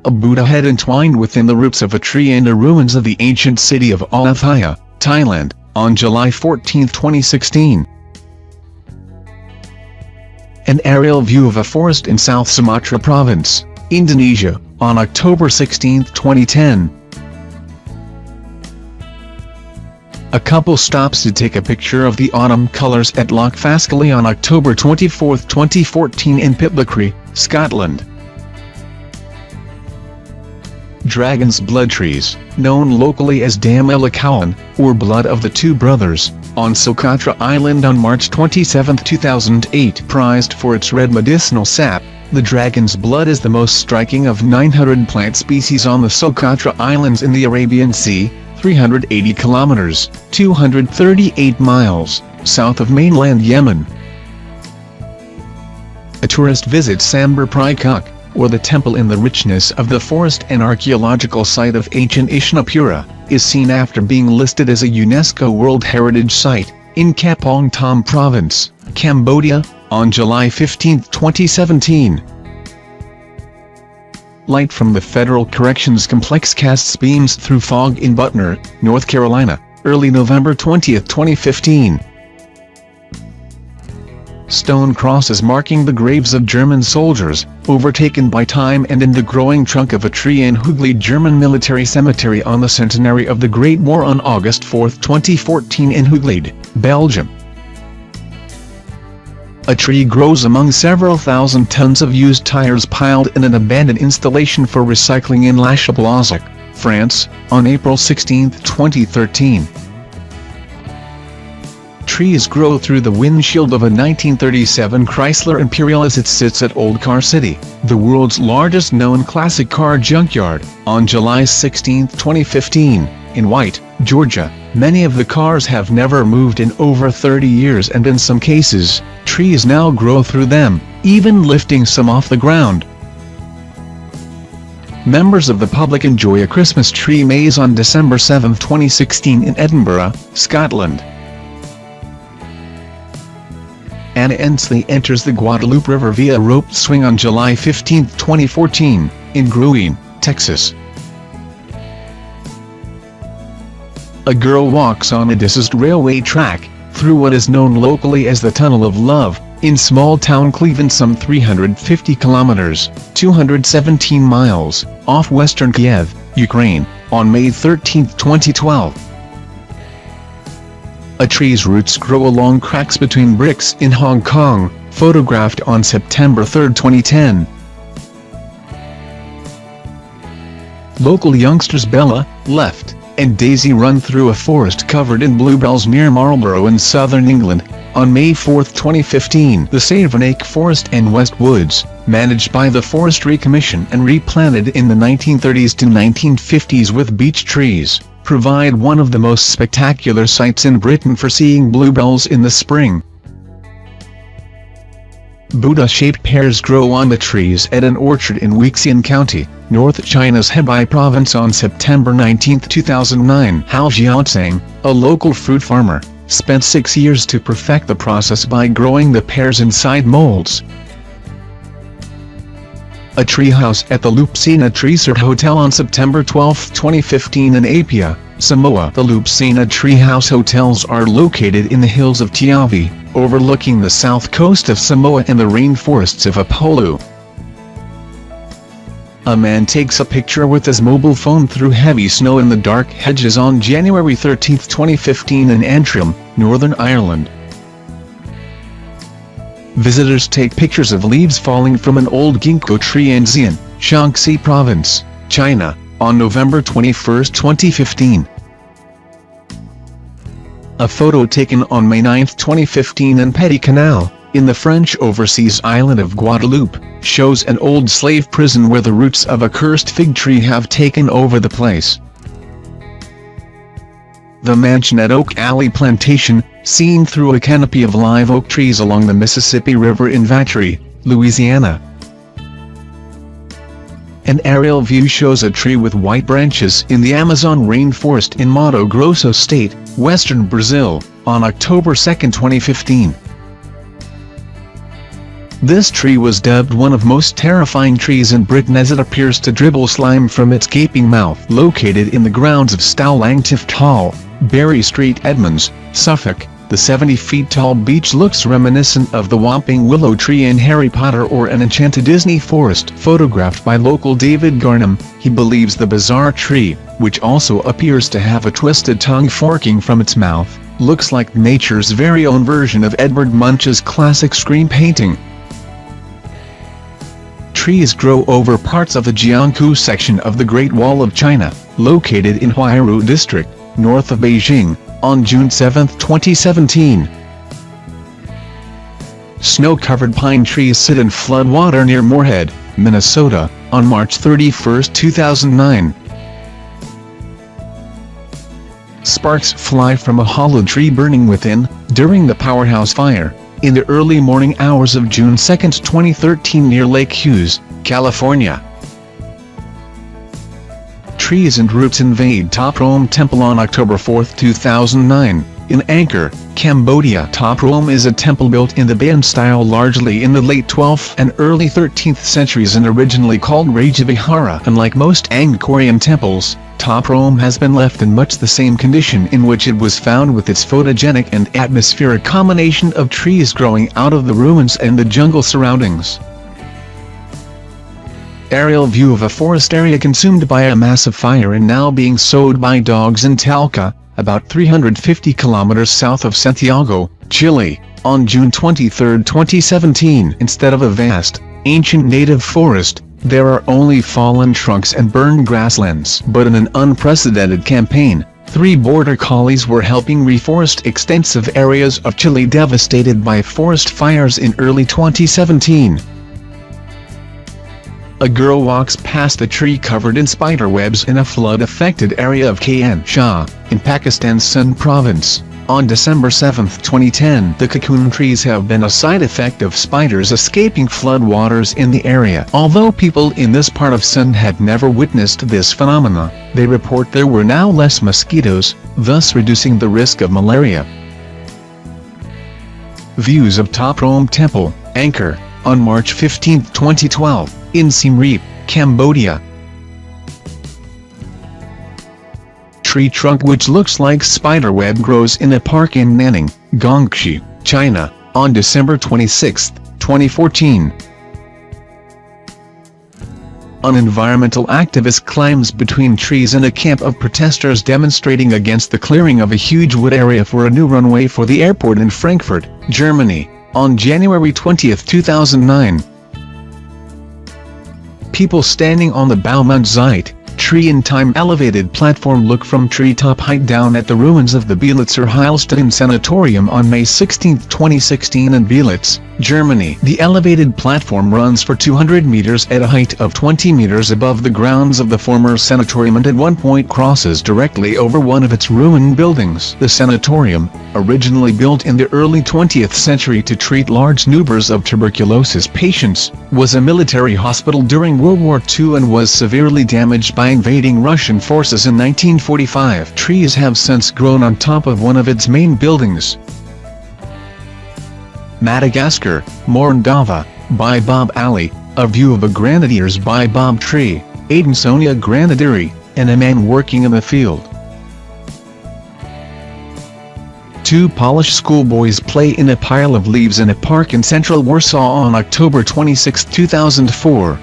A Buddha head entwined within the roots of a tree in the ruins of the ancient city of Ayutthaya, Thailand, on July 14, 2016. An aerial view of a forest in South Sumatra Province, Indonesia, on October 16, 2010. A couple stops to take a picture of the autumn colours at Loch Faskally on October 24, 2014 in Pitlochry, Scotland. Dragon's blood trees, known locally as Dam Elakawan, or Blood of the Two Brothers, on Socotra Island on March 27, 2008. Prized for its red medicinal sap, the dragon's blood is the most striking of 900 plant species on the Socotra Islands in the Arabian Sea, 380 kilometers, 238 miles, south of mainland Yemen. A tourist visits Sambar Prikuk, or the temple in the richness of the forest and archaeological site of ancient Ishnapura, is seen after being listed as a UNESCO World Heritage Site, in Kapong Thom Province, Cambodia, on July 15, 2017. Light from the Federal Corrections Complex casts beams through fog in Butner, North Carolina, early November 20, 2015. Stone crosses marking the graves of German soldiers, overtaken by time, and in the growing trunk of a tree in Hooghly German Military Cemetery on the centenary of the Great War on August 4, 2014 in Hooghly, Belgium. A tree grows among several thousand tons of used tires piled in an abandoned installation for recycling in La Chapelle, France, on April 16, 2013. Trees grow through the windshield of a 1937 Chrysler Imperial as it sits at Old Car City, the world's largest known classic car junkyard, on July 16, 2015, in White, Georgia. Many of the cars have never moved in over 30 years, and in some cases, trees now grow through them, even lifting some off the ground. Members of the public enjoy a Christmas tree maze on December 7, 2016 in Edinburgh, Scotland. Anna Ensley enters the Guadalupe River via rope swing on July 15, 2014, in Gruene, Texas. A girl walks on a disused railway track, through what is known locally as the Tunnel of Love, in small-town Cleveland, some 350 kilometers, 217 miles, off western Kiev, Ukraine, on May 13, 2012. A tree's roots grow along cracks between bricks in Hong Kong, photographed on September 3, 2010. Local youngsters Bella, Left, and Daisy run through a forest covered in bluebells near Marlborough in southern England, on May 4, 2015. The Savernake Forest and West Woods, managed by the Forestry Commission and replanted in the 1930s to 1950s with beech trees, provide one of the most spectacular sights in Britain for seeing bluebells in the spring. Buddha-shaped pears grow on the trees at an orchard in Wuxi County, North China's Hebei Province on September 19, 2009. Hao Jiaotsang, a local fruit farmer, spent 6 years to perfect the process by growing the pears inside molds. A treehouse at the Lupsina Treesort Hotel on September 12, 2015 in Apia, Samoa. The Lupsina Treehouse hotels are located in the hills of Tiavi, overlooking the south coast of Samoa and the rainforests of Upolu. A man takes a picture with his mobile phone through heavy snow in the dark hedges on January 13, 2015 in Antrim, Northern Ireland. Visitors take pictures of leaves falling from an old ginkgo tree in Xi'an, Shaanxi Province, China, on November 21, 2015. A photo taken on May 9, 2015 in Petit Canal, in the French overseas island of Guadeloupe, shows an old slave prison where the roots of a cursed fig tree have taken over the place. The mansion at Oak Alley Plantation, seen through a canopy of live oak trees along the Mississippi River in Vatry, Louisiana. An aerial view shows a tree with white branches in the Amazon rainforest in Mato Grosso State, western Brazil, on October 2, 2015. This tree was dubbed one of most terrifying trees in Britain as it appears to dribble slime from its gaping mouth. Located in the grounds of Stow Langtift Hall, Berry Street, Edmonds, Suffolk, the 70-feet-tall beech looks reminiscent of the Whomping Willow Tree in Harry Potter or an enchanted Disney forest. Photographed by local David Garnham, he believes the bizarre tree, which also appears to have a twisted tongue forking from its mouth, looks like nature's very own version of Edvard Munch's classic Scream painting. Trees grow over parts of the Jianghu section of the Great Wall of China, located in Huairu District, north of Beijing, on June 7, 2017. Snow-covered pine trees sit in floodwater near Moorhead, Minnesota, on March 31, 2009. Sparks fly from a hollow tree burning within, during the powerhouse fire, in the early morning hours of June 2, 2013 near Lake Hughes, California. Trees and roots invade Tháp Rome Temple on October 4, 2009, in Angkor, Cambodia. Tháp Rome is a temple built in the Bayan style largely in the late 12th and early 13th centuries and originally called Rajavihara. Unlike most Angkorian temples, Tháp Rome has been left in much the same condition in which it was found, with its photogenic and atmospheric combination of trees growing out of the ruins and the jungle surroundings. Aerial view of a forest area consumed by a massive fire and now being sowed by dogs in Talca, about 350 kilometers south of Santiago, Chile, on June 23, 2017. Instead of a vast, ancient native forest, there are only fallen trunks and burned grasslands. But in an unprecedented campaign, 3 border collies were helping reforest extensive areas of Chile devastated by forest fires in early 2017. A girl walks past a tree covered in spiderwebs in a flood-affected area of KN Shah, in Pakistan's Sindh province, on December 7, 2010. The cocoon trees have been a side effect of spiders escaping floodwaters in the area. Although people in this part of Sindh had never witnessed this phenomena, they report there were now less mosquitoes, thus reducing the risk of malaria. Views of Tháp Rome Temple, Angkor, on March 15, 2012, in Siem Reap, Cambodia. Tree trunk which looks like spiderweb grows in a park in Nanning, Guangxi, China, on December 26, 2014. An environmental activist climbs between trees in a camp of protesters demonstrating against the clearing of a huge wood area for a new runway for the airport in Frankfurt, Germany, on January 20, 2009. People standing on the Baumundszeit, tree in time elevated platform look from treetop height down at the ruins of the Bielitzer Heilstätten Sanatorium on May 16, 2016 in Bielitz, Germany. The elevated platform runs for 200 meters at a height of 20 meters above the grounds of the former sanatorium and at one point crosses directly over one of its ruined buildings. The sanatorium, originally built in the early 20th century to treat large numbers of tuberculosis patients, was a military hospital during World War II and was severely damaged by invading Russian forces in 1945. Trees have since grown on top of one of its main buildings. Madagascar, Morondava, Baobab Alley, a view of a grenadier's baobab tree, Adansonia grenadieri, and a man working in the field. 2 Polish schoolboys play in a pile of leaves in a park in central Warsaw on October 26, 2004.